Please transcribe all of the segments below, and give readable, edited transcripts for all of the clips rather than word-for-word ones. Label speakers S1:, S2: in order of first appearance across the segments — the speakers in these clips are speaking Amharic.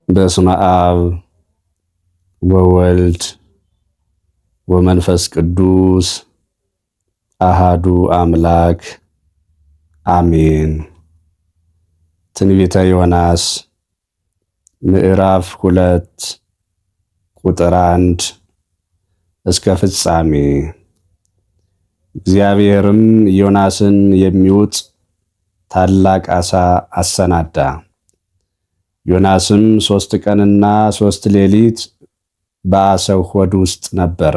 S1: በስመ አብ ወወልድ ወመንፈስ ቅዱስ አሃዱ አምላክ አሜን። ትንቢተ ዮናስ ምዕራፍ 2 ቁጥር 1 እስከ ፍጻሜ። እግዚአብሔርም ዮናስን የሚውጥ ታላቅ ዓሣ አሰናዳ። ዮናስም 3 ቀንና 3 ሌሊት በዓሣው ሆድ ውስጥ ነበረ።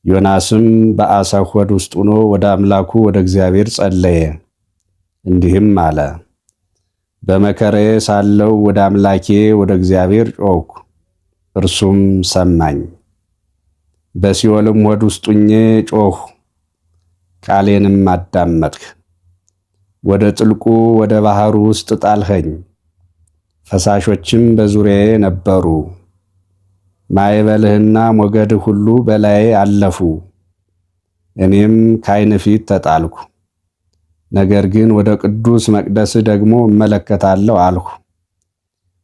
S1: ዮናስም በዓሣው ሆድ ውስጥ ሆኖ ወደ አምላኩ ወደ እግዚአብሔር ጸለየ፣ እንዲህም አለ። በመከራዬ ሳለሁ ወደ አምላኬ ወደ እግዚአብሔር ጮኽሁ፣ እርሱም ሰማኝ። በሲኦልም ሆድ ውስጥ ሆኜ ጮኽሁ፣ ቃሌንም አዳመጥህ። ወደ ጥልቁ ወደ ባሕሩ ውስጥ ጣልኸኝ፣ ፈሳሾችም በዙሪያዬ ነበሩ። ማዕበልህና ሞገድህ ሁሉ በላዬ አለፉ። እኔም ከዓይን ፊት ተጣልኩ። ነገር ግን ወደ ቅዱስ መቅደስህ ደግሞ እመለከታለሁ አልሁ።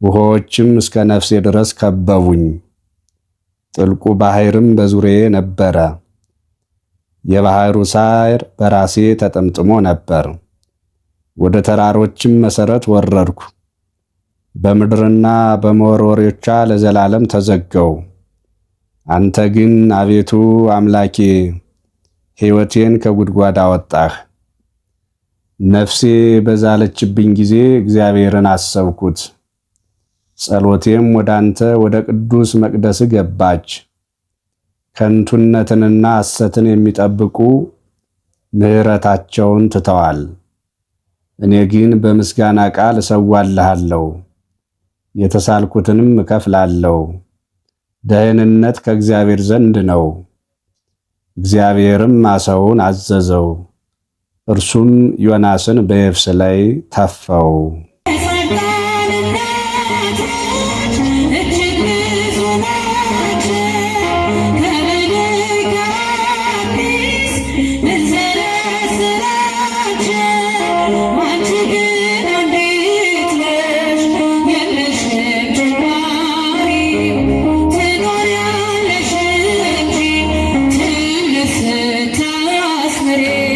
S1: ውኆችም እስከ ነፍሴ ድረስ ከበቡኝ። ጥልቁ ባሕርም በዙሪያዬ ነበረ። የባሕሩ ሣር በራሴ ተጠምጥሞ ነበር። ወደ ተራሮችም መሠረት ወረድኩ። በምድርና በመወርወሪያዎቿ ለዘላለም ተዘጋው። አንተ ግን አቤቱ አምላኬ ሕይወቴን ከጉድጓድ አወጣህ። ነፍሴ በዛለችብኝ ጊዜ እግዚአብሔርን አሰብኩት። ጸሎቴም ወደ አንተ ወደ ቅዱስ መቅደስህ ገባች። ከንቱነትንና ሐሰትን የሚጠብቁ ምሕረታቸውን ትተዋል። እኔ ግን በምስጋና ቃል እሰዋልሃለሁ፣ የተሳልኩትንም እከፍላለሁ። ደህንነት ከእግዚአብሔር ዘንድ ነው። እግዚአብሔርም ዓሣውን አዘዘው፣ እርሱም ዮናስን በየብስ ላይ ተፋው።
S2: Yeah.